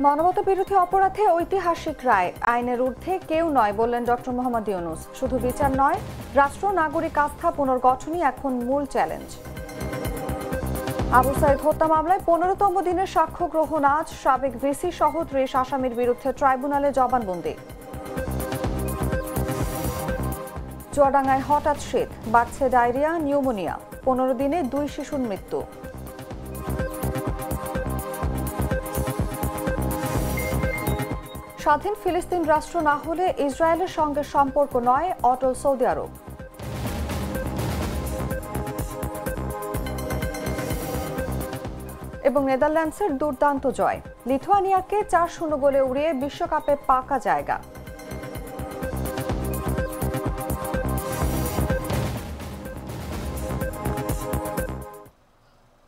মানবতা বিরোধী অপরাধে ঐতিহাসিক রায়, আইনের ঊর্ধ্বে কেউ নয় বললেন ডক্টর মোহাম্মদ ইউনূস। শুধু বিচার নয়, রাষ্ট্র নাগরিক আস্থা পুনর্গঠনই এখন মূল চ্যালেঞ্জ। আবু সাইদ হত্যা মামলায় 15তম দিনের সাক্ষ্য গ্রহণ আজ। সাবেক ভিসি সহ 30 আসামির বিরুদ্ধে ট্রাইব্যুনালে জবানবন্দি। চুয়াডাঙ্গায় হঠাৎ শীত, বাড়ছে ডায়রিয়া, নিউমোনিয়া, 15 দিনে 2 শিশুর মৃত্যু। স্বাধীন ফিলিস্তিন রাষ্ট্র না হলে ইসরায়েলের সঙ্গে সম্পর্ক নয়, অটল সৌদি আরব। এবং নেদারল্যান্ডসের দুর্দান্ত জয়, লিথুয়ানিয়াকে 4-0 গোলে উড়িয়ে বিশ্বকাপে পাকা জায়গা।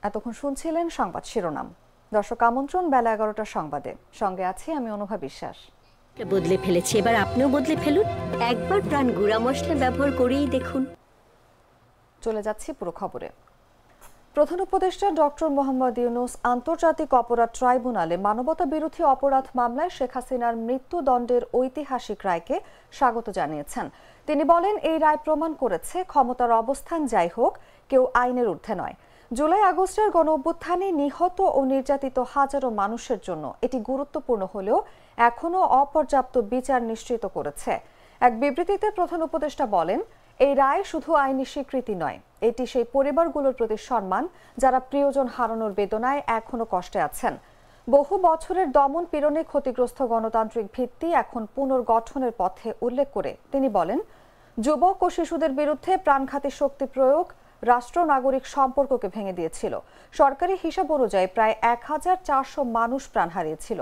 এতক্ষণ শুনছিলেন সংবাদ শিরোনাম। দর্শক, আমন্ত্রণ বেলা 11টার সংবাদে। সঙ্গে আছি আমি অনুভা বিশ্বাস। বদলে ফেলেছি, এবার আপনিও বদলে ফেলুন। একবার প্রাণ গুঁড়া মশলা ব্যবহার করেই দেখুন। চলে যাচ্ছি পুরো খবরে। প্রধান উপদেষ্টা ডক্টর মোহাম্মদ ইউনূস আন্তর্জাতিক অপরাধ ট্রাইব্যুনালে মানবতা বিরোধী অপরাধ মামলায় শেখ হাসিনার মৃত্যুদণ্ডের ঐতিহাসিক রায়কে স্বাগত জানিয়েছেন। তিনি বলেন, এই রায় প্রমাণ করেছে ক্ষমতার অবস্থান যাই হোক, কেউ আইনের ঊর্ধ্বে নয়। জুলাই আগস্টের গণ অভ্যুত্থানে নিহত ও নির্যাতিত হাজারো মানুষের জন্য এটি গুরুত্বপূর্ণ হলেও এখনও অপর্যাপ্ত বিচার নিশ্চিত করেছে। এক বিবৃতিতে প্রধান উপদেষ্টা বলেন, এই রায় শুধু আইনি স্বীকৃতি নয়, এটি সেই পরিবারগুলোর প্রতি সম্মান যারা প্রিয়জন হারানোর বেদনায় এখনো কষ্টে আছেন। বহু বছরের দমন পীড়নে ক্ষতিগ্রস্ত গণতান্ত্রিক ভিত্তি এখন পুনর্গঠনের পথে উল্লেখ করে তিনি বলেন, যুবক ও শিশুদের বিরুদ্ধে প্রাণঘাতী শক্তি প্রয়োগ রাষ্ট্র নাগরিক সম্পর্ককে ভেঙে দিয়েছিল। সরকারি হিসাব অনুযায়ী প্রায় 1400 মানুষ প্রাণ হারিয়েছিল।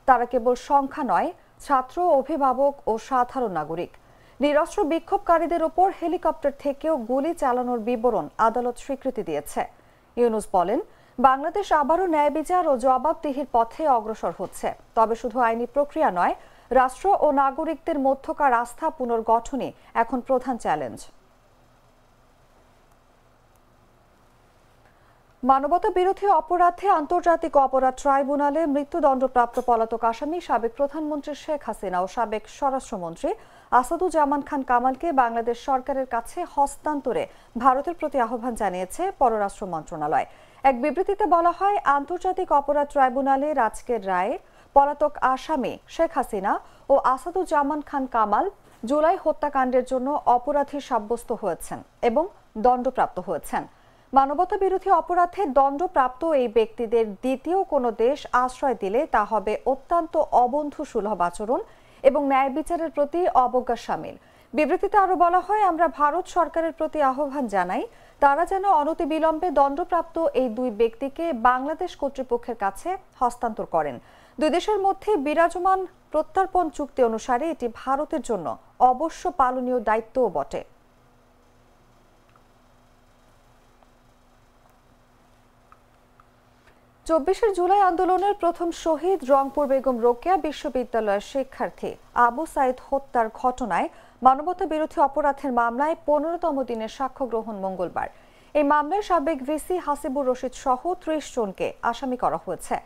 তারা কেবল সংখ্যা নয়, ছাত্র, অভিভাবক ও সাধারণ নাগরিক। নিরস্ত্র বিক্ষোভকারীদের ওপর হেলিকপ্টার থেকেও গুলি চালানোর বিবরণ আদালত স্বীকৃতি দিয়েছে। ইউনূস বলেন, বাংলাদেশ আবারও ন্যায় বিচার ও জবাবদিহির পথে অগ্রসর হচ্ছে। তবে শুধু আইনি প্রক্রিয়া নয়, রাষ্ট্র ও নাগরিকদের মধ্যকার আস্থা পুনর্গঠনই এখন প্রধান চ্যালেঞ্জ। মানবতা বিরোধী অপরাধে আন্তর্জাতিক অপরাধ ট্রাইব্যুনালে মৃত্যুদণ্ডপ্রাপ্ত পলাতক আসামি সাবেক প্রধানমন্ত্রী শেখ হাসিনা ও সাবেক স্বরাষ্ট্রমন্ত্রী আসাদুজ্জামান খান কামালকে বাংলাদেশ সরকারের কাছে হস্তান্তরে ভারতের প্রতি আহ্বান জানিয়েছে পররাষ্ট্র মন্ত্রণালয়। এক বিবৃতিতে বলা হয়, আন্তর্জাতিক অপরাধ ট্রাইব্যুনালের আজকের রায়ে পলাতক আসামি শেখ হাসিনা ও আসাদুজ্জামান খান কামাল জুলাই হত্যাকাণ্ডের জন্য অপরাধী সাব্যস্ত হয়েছেন এবং দণ্ডপ্রাপ্ত হয়েছেন। মানবতা বিরোধী অপরাধে দণ্ডপ্রাপ্ত এই ব্যক্তিদের দ্বিতীয় কোনো দেশ আশ্রয় দিলে তা হবে অত্যন্ত অবন্ধু সুলভ আচরণ এবং ন্যায় বিচারের প্রতি অবজ্ঞা শামিল। বিবৃতিতে আরও বলা হয়, আমরা ভারত সরকারের প্রতি আহ্বান জানাই, তারা যেন অনতিবিলম্বে দণ্ডপ্রাপ্ত এই দুই ব্যক্তিকে বাংলাদেশ কর্তৃপক্ষের কাছে হস্তান্তর করেন। দুই দেশের মধ্যে বিরাজমান প্রত্যর্পণ চুক্তি অনুসারে এটি ভারতের জন্য অবশ্য পালনীয় দায়িত্বও বটে। 24 জুলাই আন্দোলনের প্রথম শহীদ রংপুর বেগম রোকেয়া বিশ্ববিদ্যালয়ের শিক্ষার্থী আবু সাইদ হত্যার ঘটনায় মানবতা বিরোধী অপরাধের মামলায় 15তম দিনের সাক্ষ্য গ্রহণ মঙ্গলবার। এই মামলায় সাবেক ভিসি হাসিবুর রশিদ সহ 30 জনকে আসামি করা হয়েছে।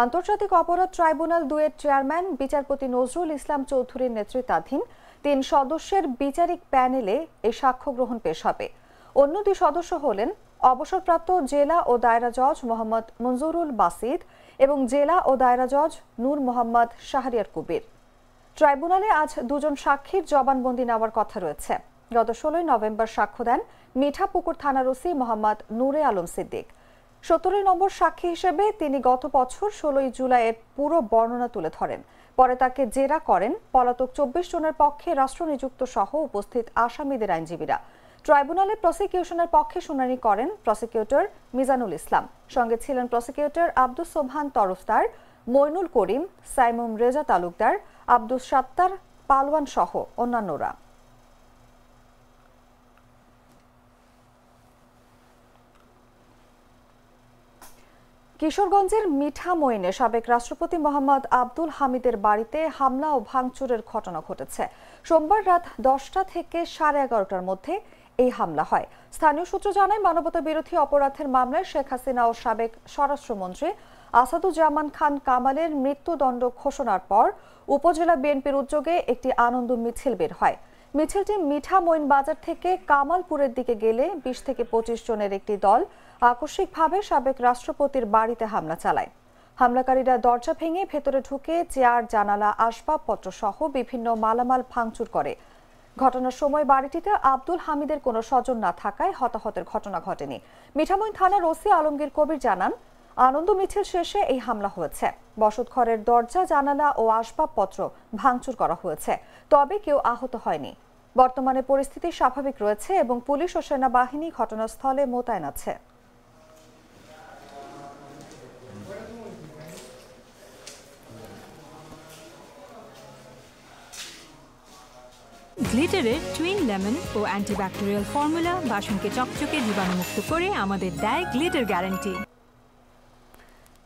আন্তর্জাতিক অপরাধ ট্রাইব্যুনাল 2 এর চেয়ারম্যান বিচারপতি নজরুল ইসলাম চৌধুরীর নেতৃত্বাধীন 3 সদস্যের বিচারিক প্যানেলে এই সাক্ষ্য গ্রহণ পেশ হবে। অন্য 2 সদস্য হলেন অবসরপ্রাপ্ত জেলা ও দায়রা জজ মোহাম্মদ মঞ্জুরুল বাসিদ এবং জেলা ও দায়রা জজ নূর মোহাম্মদ শাহরিয়ার কবির। ট্রাইব্যুনালে আজ 2 জন সাক্ষীর জবানবন্দি নেওয়ার কথা রয়েছে। গত 16 নভেম্বর সাক্ষ্য দেন মিঠাপুকুর থানার ওসি মোহাম্মদ নূরে আলম সিদ্দিক। 17 নম্বর সাক্ষী হিসেবে তিনি গত বছর 16 জুলাইয়ের পুরো বর্ণনা তুলে ধরেন। পরে তাকে জেরা করেন পলাতক 24 জনের পক্ষে রাষ্ট্রনিযুক্ত সহ উপস্থিত আসামিদের আইনজীবীরা। ট্রাইব্যুনালে প্রসিকিউশনের পক্ষে শুনানি করেন প্রসিকিউটর মিজানুল ইসলাম। সঙ্গে ছিলেন প্রসিকিউটর আব্দুস সোবহান তরফদার, মইনুল করিম, সাইমুম রেজা তালুকদার, আব্দুস সাত্তার পালওয়ান সহ অন্যান্যরা। কিশোরগঞ্জের মিঠামইনে সাবেক রাষ্ট্রপতি মোহাম্মদ আব্দুল হামিদের বাড়িতে হামলা ও ভাঙচুরের ঘটনা ঘটেছে। সোমবার রাত 10টা থেকে 11:30টার মধ্যে এই হামলা হয়। স্থানীয় সূত্র জানায়, মানবতা বিরোধী অপরাধের মামলায় শেখ হাসিনা ও সাবেক স্বরাষ্ট্রমন্ত্রী আসাদুজ্জামান খান কামালের মৃত্যুদণ্ড ঘোষণার পর উপজেলা বিএনপির উদ্যোগে একটি আনন্দ মিছিল বের হয়। মিছিলটি মিঠামইন বাজার থেকে কামালপুরের দিকে গেলে 20 থেকে 25 জনের একটি দল আকস্মিকভাবে সাবেক রাষ্ট্রপতির বাড়িতে হামলা চালায়। হামলাকারীরা দরজা ভেঙে ভেতরে ঢুকে চেয়ার, জানালা, আসবাবপত্র সহ বিভিন্ন মালামাল ভাঙচুর করে। ঘটনার সময় বাড়িটিতে আব্দুল হামিদের কোনো স্বজন না থাকায় হতাহতের ঘটনা ঘটেনি। মিঠামইন থানার ওসি আলমগীর কবির জানান, আনন্দ মিছিল শেষে এই হামলা হয়েছে। বসতঘরের দরজা, জানালা ও আসবাবপত্র ভাঙচুর করা হয়েছে, তবে কেউ আহত হয়নি। বর্তমানে পরিস্থিতি স্বাভাবিক রয়েছে এবং পুলিশ ও সেনাবাহিনী ঘটনাস্থলে মোতায়েন আছে। গ্লিটারের টুইন লেমন ও অ্যান্টিব্যাকটেরিয়াল ফর্মুলা বাসনকে চকচকে জীবাণুমুক্ত করে আমাদের দেয় গ্লিটার গ্যারান্টি।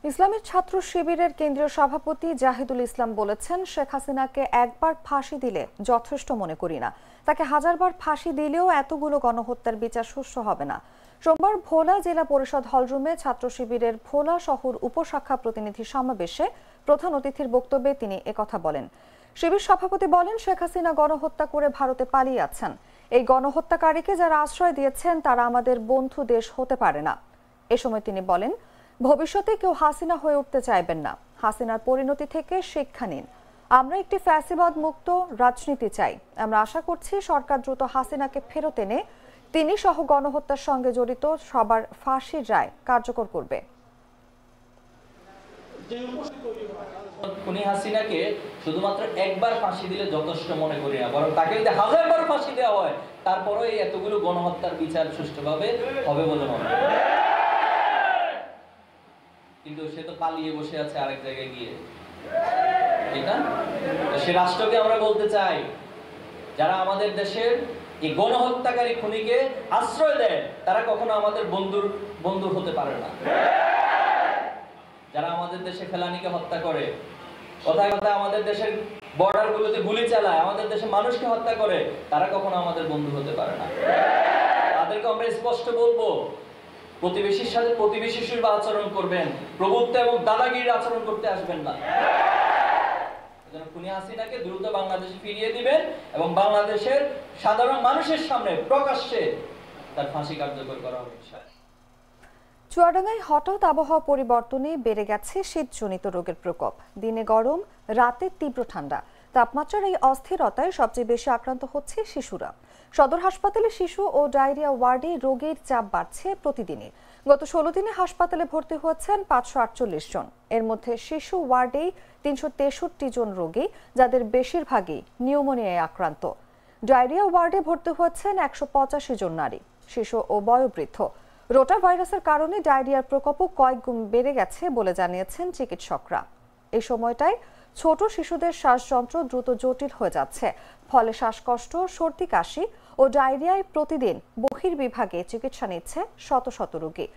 ইসলামী ছাত্র শিবিরের কেন্দ্রীয় সভাপতি জাহিদুল ইসলাম বলেছেন, শেখ হাসিনাকে একবার ফাঁসি দিলে যথেষ্ট মনে করি না। তাকে হাজারবার ফাঁসি দিলেও এতগুলো গণহত্যার বিচার সুষ্ঠু হবে না। সোমবার ভোলা জেলা পরিষদ হলরুমে ছাত্র শিবিরের ভোলা শহর উপশাখা প্রতিনিধি সমাবেশে প্রধান অতিথির বক্তব্যে তিনি একথা বলেন। শিবির সভাপতি বলেন, শেখ হাসিনা গণহত্যা করে ভারতে পালিয়ে আছেন। এই গণহত্যাকারীকে যারা আশ্রয় দিয়েছেন তারা আমাদের বন্ধু দেশ হতে পারে না। এ সময় তিনি বলেন, ভবিষ্যতে কেউ হাসিনা হয়ে উঠতে চাইবেন না। হাসিনার পরিণতি থেকে শিক্ষা নিন। আমরা একটি ফ্যাসিবাদ মুক্ত রাজনীতি চাই। আমরা আশা করছি সরকার দ্রুত হাসিনাকে ফেরত এনে তিনি সহ গণহত্যার সঙ্গে জড়িত সবার ফাঁসির রায় কার্যকর করবে। খুনি হাসিনাকে শুধুমাত্র একবার ফাঁসি দিলে যথেষ্ট মনে করি না, বরং তাকে যদি হাজারবার ফাঁসি দেওয়া হয় তারপরেও এই এতগুলো গণহত্যার বিচার সুষ্ঠুভাবে হবে বলে মনে হয়। কিন্তু সে তো পালিয়ে বসে আছে আরেক জায়গায় গিয়ে, এটা সে রাষ্ট্রকে আমরা বলতে চাই, যারা আমাদের দেশের এই গণহত্যাকারী খুনিকে আশ্রয় দেয় তারা কখনো আমাদের বন্ধু হতে পারে না। যারা আমাদের দেশে ফেলানিকে হত্যা করে, কথায় কথায় আমাদের দেশের বর্ডারগুলোতে গুলি চালায়, আমাদের দেশে মানুষকে হত্যা করে, তারা কখনো আমাদের বন্ধু হতে পারে না। তাদেরকে আমরা স্পষ্ট বলবো, প্রতিবেশীর সাথে প্রতিবেশীর আচরণ করবেন, প্রভুত্ব এবং দাদাগিরির আচরণ করতে আসবেন না। খুনি হাসিনাকে দ্রুত বাংলাদেশে ফিরিয়ে দিবেন এবং বাংলাদেশের সাধারণ মানুষের সামনে প্রকাশ্যে তার ফাঁসি কার্যকর করা হবে। চুয়াডাঙ্গায় হঠাৎ আবহাওয়া পরিবর্তনে বেড়ে গেছে শীতজনিত রোগের প্রকোপ। দিনে গরম, রাতে তীব্র ঠান্ডা। তাপমাত্রার এই অস্থিরতায় সবচেয়ে বেশি আক্রান্ত হচ্ছে শিশুরা। সদর হাসপাতালে শিশু ও ডায়রিয়া ওয়ার্ডে রোগীর চাপ বাড়ছে প্রতিদিনই। গত 16 দিনে হাসপাতালে ভর্তি হয়েছেন 548 জন। এর মধ্যে শিশু ওয়ার্ডেই 363 জন রোগী, যাদের বেশিরভাগই নিউমোনিয়ায় আক্রান্ত। ডায়রিয়া ওয়ার্ডে ভর্তি হয়েছেন 185 জন নারী, শিশু ও বয়োবৃদ্ধ। রোটা ভাইরাসের কারণে ডায়রিয়ার প্রকোপও কয়েক গুণ বেড়ে গেছে বলে জানিয়েছেন চিকিৎসকরা। এই সময়টায় ছোট শিশুদের শ্বাসযন্ত্র দ্রুত জটিল হয়ে যাচ্ছে, ফলে শ্বাসকষ্ট, সর্দি, কাশি ও ডায়রিয়ায় প্রতিদিন বহির্বিভাগে চিকিৎসা নিচ্ছে শত শত রোগী।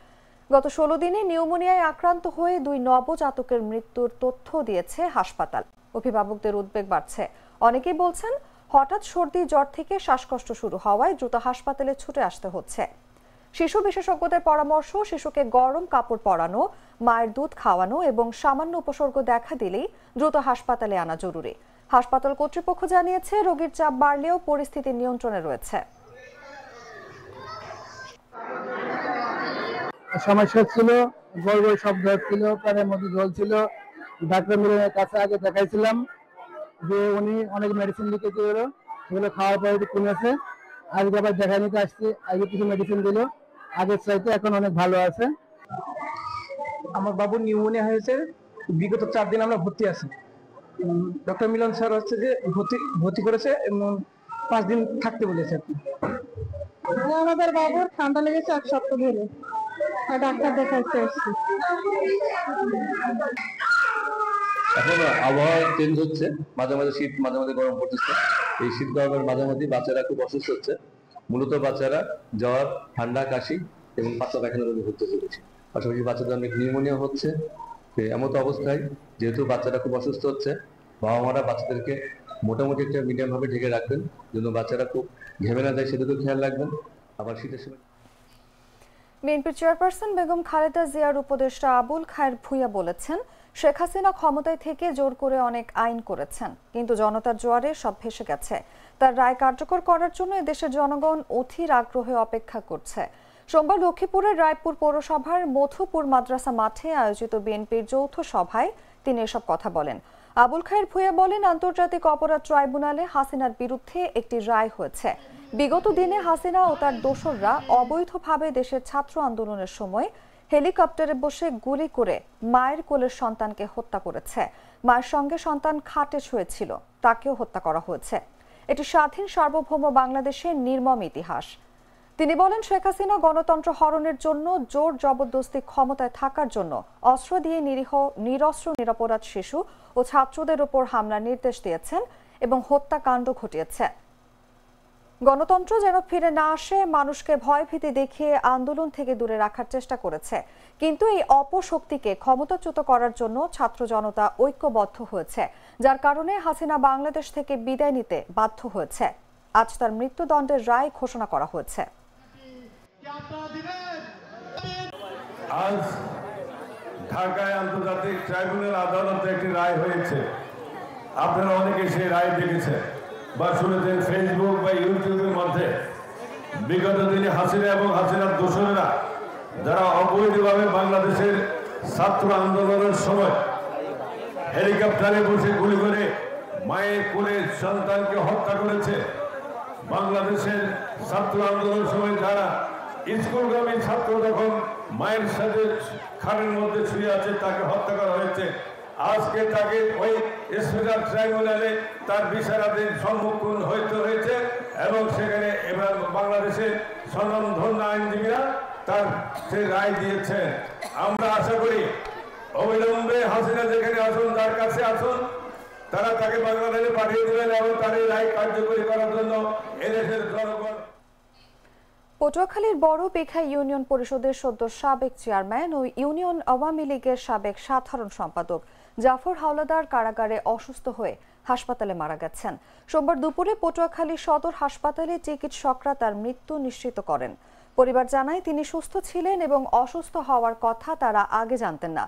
গত 16 দিনে নিউমোনিয়ায় আক্রান্ত হয়ে 2 নবজাতকের মৃত্যুর তথ্য দিয়েছে হাসপাতাল। অভিভাবকদের উদ্বেগ বাড়ছে। অনেকেই বলছেন, হঠাৎ সর্দি, জ্বর থেকে শ্বাসকষ্ট শুরু হওয়ায় দ্রুত হাসপাতালে ছুটে আসতে হচ্ছে। শিশু বিশেষজ্ঞদের পরামর্শ, শিশুকে গরম কাপড় পরানো, মায়ের দুধ খাওয়ানো এবং সামান্য উপসর্গ দেখা দিলেই দ্রুত হাসপাতালে আনা জরুরি। হাসপাতাল কর্তৃপক্ষ জানিয়েছে, রোগীর চাপ বাড়লেও পরিস্থিতি নিয়ন্ত্রণে রয়েছে। সমস্যা ছিল, বড় বড় শব্দ ছিল, কানের মধ্যে জল ছিল। ডাক্তার মিলের কাছে আগে দেখাইছিলাম, যে উনি অনেক মেডিসিন লিখে দিল, সেগুলো খাওয়ার পরে একটু কমেছে। আজকে আবার দেখা নিতে আসছি, আগে কিছু মেডিসিন দিল, আগের চাইতে এখন অনেক ভালো আছে। আমার বাবুর নিউমোনিয়া হয়েছে, বিগত 4 দিন আমরা ভর্তি আছি। ডক্টর মিলন স্যার হচ্ছে যে ভর্তি করেছে এবং 5 দিন থাকতে বলেছে। আমাদের বাবুর ঠান্ডা লেগেছে 1 সপ্তাহ ধরে, ডাক্তার দেখাইতে এসেছি। এখন আবহাওয়া চেঞ্জ হচ্ছে, মাঝে মাঝে শীত, মাঝে মাঝে গরম পড়তেছে। এই শীত গরমের মাঝামাঝি বাচ্চারা খুব অসুস্থ হচ্ছে। মূলত বাচ্চারা জ্বর, ঠান্ডা, কাশি এবং পাতলা পায়খানা রোগে ভুগতে চলেছে। পাশাপাশি বাচ্চাদের অনেক নিউমোনিয়া হচ্ছে। এমত অবস্থায় যেহেতু বাচ্চারা খুব অসুস্থ হচ্ছে, বাবা মারা বাচ্চাদেরকে মোটামুটি একটা মিডিয়াম ভাবে ঢেকে রাখবেন, যেন বাচ্চারা খুব ঘেমে না যায় সেদিকেও খেয়াল রাখবেন। আবার শীতের সময় বিএনপির চেয়ারপারসন বেগম খালেদা জিয়ার উপদেষ্টা আবুল খায়ের ভূঁইয়া বলেছেন, শেখ হাসিনা ক্ষমতায় থেকে জোর করে অনেক আইন করেছেন, কিন্তু জনতার জোয়ারে সব ভেসে গেছে। তার রায় কার্যকর করার জন্য এদেশের জনগণ অধীর আগ্রহে অপেক্ষা করছে। সোমবার লক্ষ্মীপুরের রায়পুর পৌরসভার মধুপুর মাদ্রাসা মাঠে আয়োজিত বিএনপির যৌথ সভায় তিনি এসব কথা বলেন। আবুল খায়ের ভূঁইয়া বলেন, আন্তর্জাতিক অপরাধ ট্রাইব্যুনালে হাসিনার বিরুদ্ধে একটি রায় হয়েছে। বিগত দিনে হাসিনা ও তার দোসররা অবৈধভাবে দেশের ছাত্র আন্দোলনের সময় হেলিকপ্টারে বসে গুলি করে মায়ের কোলের সন্তানকে হত্যা করেছে। মায়ের সঙ্গে সন্তান খাটে শুয়েছিল, তাকেও হত্যা করা হয়েছে। এটি স্বাধীন সার্বভৌম বাংলাদেশের নির্মম ইতিহাস। তিনি বলেন, শেখ হাসিনা গণতন্ত্র হরণের জন্য জোর জবরদস্তি ক্ষমতায় থাকার জন্য অস্ত্র দিয়ে নিরীহ নিরস্ত্র নিরপরাধ শিশু ও ছাত্রদের উপর হামলার নির্দেশ দিয়েছেন এবং হত্যাকাণ্ড ঘটিয়েছে। গণতন্ত্র যেন ফিরে না আসে, মানুষকে ভয়ভীতি দেখিয়ে আন্দোলন থেকে দূরে রাখার চেষ্টা করেছে। কিন্তু এই অপশক্তিকে ক্ষমতাচ্যুত করার জন্য ছাত্র জনতা ঐক্যবদ্ধ হয়েছে, যার কারণে হাসিনা বাংলাদেশ থেকে বিদায় নিতে বাধ্য হয়েছে। আজ তার মৃত্যুদণ্ডের রায় ঘোষণা করা হয়েছে। আজ ঢাকায় আন্তর্জাতিক ট্রাইব্যুনাল আদালতে একটি রায় হয়েছে। আপনারা অনেকে সেই রায় দেখেছেন বা শুনেছেন ফেসবুক বা ইউটিউবের মধ্যে। বিগত দিনে হাসিনা এবং হাসিনার দোসরেরা যারা অবৈধভাবে বাংলাদেশের ছাত্র আন্দোলনের সময় হেলিকপ্টারে বসে গুলি করে মায়ের কোলে সন্তানকে হত্যা করেছে, বাংলাদেশের ছাত্র আন্দোলনের সময় যারা স্কুলগামী ছাত্র যখন মায়ের সাথে খাটের মধ্যে শুয়ে আছে তাকে হত্যা করা হয়েছে, আজকে তাকে ওই স্পেশাল ট্রাইব্যুনালে তার বিচারাধীন সম্মুখীন হইতে হয়েছে এবং সেখানে এবার বাংলাদেশের স্বনামধন্য আইনজীবীরা তার সে রায় দিয়েছেন। আমরা আশা করি অবিলম্বে হাসিনা যেখানে আসুন, তার কাছে আসুন, তারা তাকে বাংলাদেশে পাঠিয়ে দেবেন এবং তার এই রায় কার্যকরী করার জন্য এদেশের জনগণ। পটুয়াখালীর বড় বেখা ইউনিয়ন পরিষদের সদ্য সাবেক চেয়ারম্যান ও ইউনিয়ন আওয়ামী লীগের সাবেক সাধারণ সম্পাদক জাফর হাওলাদার কারাগারে অসুস্থ হয়ে হাসপাতালে মারা গেছেন। সোমবার দুপুরে পটুয়াখালী সদর হাসপাতালে চিকিৎসকরা তার মৃত্যু নিশ্চিত করেন। পরিবার জানায়, তিনি সুস্থ ছিলেন এবং অসুস্থ হওয়ার কথা তারা আগে জানতেন না।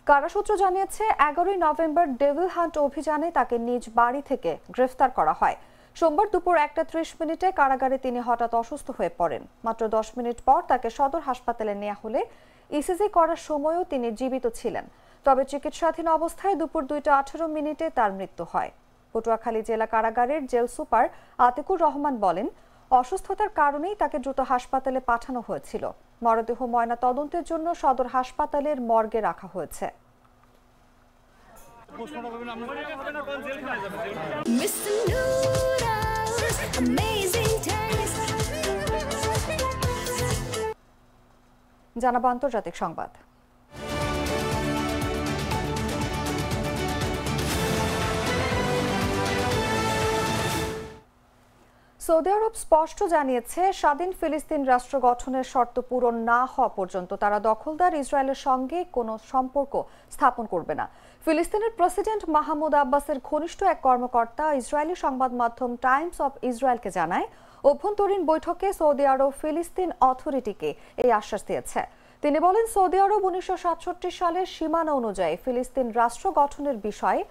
কারাসূত্র জানিয়েছে, 11 নভেম্বর ডেভিল হান্ট অভিযানে তাকে নিজ বাড়ি থেকে গ্রেফতার করা হয়। সোমবার দুপুর 1:30 কারাগারে তিনি হঠাৎ অসুস্থ হয়ে পড়েন। মাত্র 10 মিনিট পর তাকে সদর হাসপাতালে নেওয়া হলে ইসিজি করার সময়ও তিনি জীবিত ছিলেন। তবে চিকিৎসাধীন অবস্থায় দুপুর 2:18 তার মৃত্যু হয়। পটুয়াখালী জেলা কারাগারের জেল সুপার আতিকুর রহমান বলেন, অসুস্থতার কারণেই তাকে দ্রুত হাসপাতালে পাঠানো হয়েছিল। মরদেহ ময়না তদন্তের জন্য সদর হাসপাতালের মর্গে রাখা হয়েছে। জানাবো আন্তর্জাতিক সংবাদ। সৌদি আরব স্পষ্ট জানিয়েছে, স্বাধীন ফিলিস্তিন রাষ্ট্র গঠনের শর্ত পূরণ না হওয়া পর্যন্ত তারা দখলদার ইসরায়েলের সঙ্গে কোনো সম্পর্ক স্থাপন করবে না। ফিলিস্তিনের প্রেসিডেন্ট মাহমুদ আব্বাসের ঘনিষ্ঠ এক কর্মকর্তা ইসরায়েলি সংবাদ মাধ্যম টাইমস অব ইসরায়েলকে জানায়, অভ্যন্তরীণ বৈঠকে সৌদি আরব ফিলিস্তিন অথরিটিকে এই আশ্বাস দিয়েছে। তিনি বলেন, সৌদি আরব 1967 সালের সীমানা অনুযায়ী ফিলিস্তিন রাষ্ট্র গঠনের বিষয়ে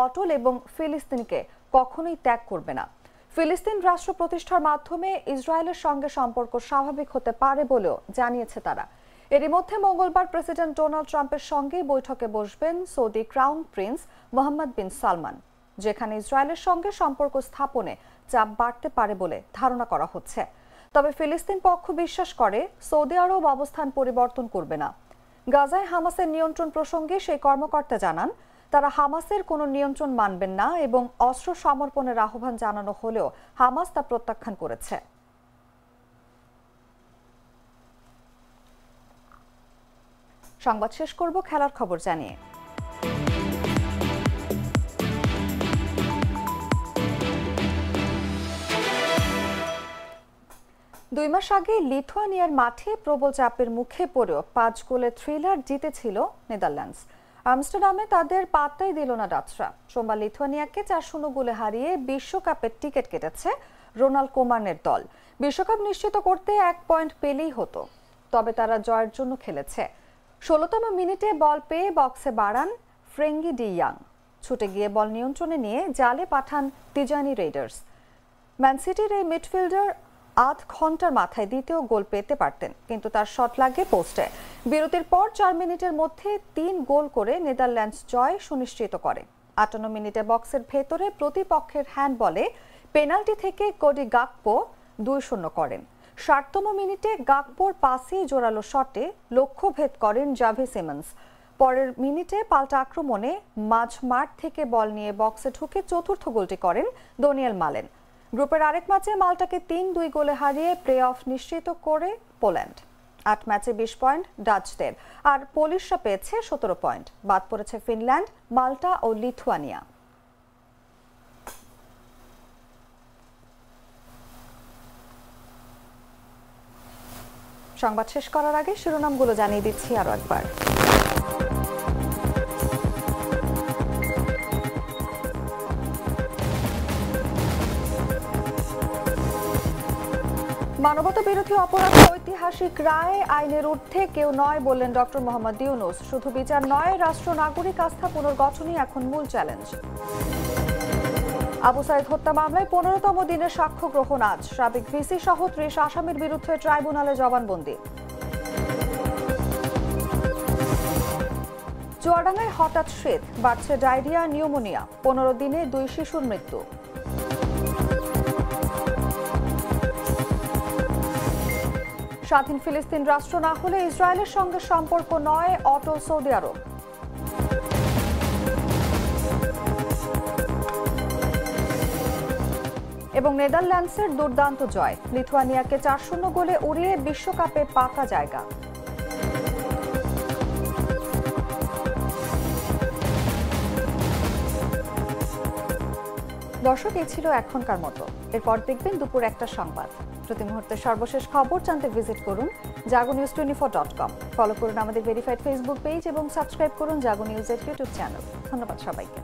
অটল এবং ফিলিস্তিনকে কখনোই ত্যাগ করবে না। ফিলিস্তিন রাষ্ট্র প্রতিষ্ঠার মাধ্যমে ইসরায়েলের সঙ্গে সম্পর্ক স্বাভাবিক হতে পারে বলেও জানিয়েছে তারা। এরই মধ্যে মঙ্গলবার প্রেসিডেন্ট ডোনাল্ড ট্রাম্পের সঙ্গে বৈঠকে বসবেন সৌদি ক্রাউন প্রিন্স মোহাম্মদ বিন সালমান, যেখানে ইসরায়েলের সঙ্গে সম্পর্ক স্থাপনে চাপ বাড়তে পারে বলে ধারণা করা হচ্ছে। তবে ফিলিস্তিন পক্ষ বিশ্বাস করে, সৌদি আরব অবস্থান পরিবর্তন করবে না। গাজায় হামাসের নিয়ন্ত্রণ প্রসঙ্গে সেই কর্মকর্তা জানান, তারা হামাসের কোনো নিয়ন্ত্রণ মানবেন না এবং অস্ত্র সমর্পণের আহ্বান জানানো হলেও হামাস তা প্রত্যাখ্যান করেছে। সংবাদ শেষ করব খেলার খবর জানিয়ে। 2 মাস আগে লিথুয়ানিয়ার মাঠে প্রবল চাপের মুখে পড়েও 5 গোলের থ্রিলার জিতেছিল নেদারল্যান্ডস। আমস্টারডামে তাদের পাত্তাই দিল না ডাচরা। সোমবার লিথুয়ানিয়াকে 4-0 গোলে হারিয়ে বিশ্বকাপের টিকিট কেটেছে রোনাল্ড কোমানের দল। বিশ্বকাপ নিশ্চিত করতে 1 পয়েন্ট পেলেই হতো, তবে তারা জয়ের জন্য খেলেছে। 16তম মিনিটে বল পেয়ে বক্সে বাড়ান ফ্রেঙ্কি ডি ইয়াং। ছুটে গিয়ে বল নিয়ন্ত্রণে নিয়ে জালে পাঠান তিজানি রেইডার্স। ম্যান সিটির এই মিডফিল্ডার আধ ঘন্টার মাথায় দ্বিতীয় গোল পেতে পারতেন, কিন্তু তার শট লাগে পোস্টে। বিরতির পর 4 মিনিটের মধ্যে 3 গোল করে নেদারল্যান্ডস জয় সুনিশ্চিত করে। 58 মিনিটে বক্সের ভেতরে প্রতিপক্ষের হ্যান্ডবলে পেনাল্টি থেকে কোডি গাকপো 2-0 করেন। 60তম মিনিটে গাকপোর পাসে জোরালো শটে লক্ষ্যভেদ করেন জাভি সিমন্স। পরের মিনিটে পাল্টা আক্রমণে মাঝ মাঠ থেকে বল নিয়ে বক্সে ঢুকে চতুর্থ গোলটি করেন ডোনিয়েল মালেন। গ্রুপের আরেক ম্যাচে মাল্টাকে 3-2 গোলে হারিয়ে প্লে অফ নিশ্চিত করে পোল্যান্ড। 8 ম্যাচে 20 পয়েন্ট ডাচদের, আর পোলিশরা পেয়েছে 17 পয়েন্ট। বাদ পড়েছে ফিনল্যান্ড, মাল্টা ও লিথুয়ানিয়া। সংবাদ শেষ করার আগে শিরোনামগুলো জানিয়ে দিচ্ছি আরো একবার। মানবতা বিরোধী অপরাধে ঐতিহাসিক রায়, আইনের ঊর্ধ্বে কেউ নয় বললেন ডক্টর মোহাম্মদ ইউনূস। শুধু বিচার নয়, রাষ্ট্র নাগরিক আস্থা পুনর্গঠনই এখন মূল চ্যালেঞ্জ। আবু সাইদ হত্যা মামলায় 15তম দিনের সাক্ষ্য গ্রহণ আজ। সাবেক ভিসি সহ 30 আসামির বিরুদ্ধে ট্রাইব্যুনালে জবানবন্দি। চুয়াডাঙ্গায় হঠাৎ শীত, বাড়ছে ডায়রিয়া, নিউমোনিয়া। 15 দিনে 2 শিশুর মৃত্যু। স্বাধীন ফিলিস্তিন রাষ্ট্র না হলে ইসরায়েলের সঙ্গে সম্পর্ক নয়, অটল সৌদি আরব। এবং নেদারল্যান্ডসের দুর্দান্ত জয়, লিথুয়ানিয়াকে 4-0 গোলে উড়িয়ে বিশ্বকাপে পাকা জায়গা। দর্শক, এই ছিল এখনকার মতো। এরপর দেখবেন দুপুর 1টার সংবাদ। প্রতি মুহূর্তের সর্বশেষ খবর জানতে ভিজিট করুন jagonews24.com। ফলো করুন আমাদের ভেরিফাইড ফেসবুক পেজ এবং সাবস্ক্রাইব করুন জাগো নিউজের ইউটিউব চ্যানেল। ধন্যবাদ সবাইকে।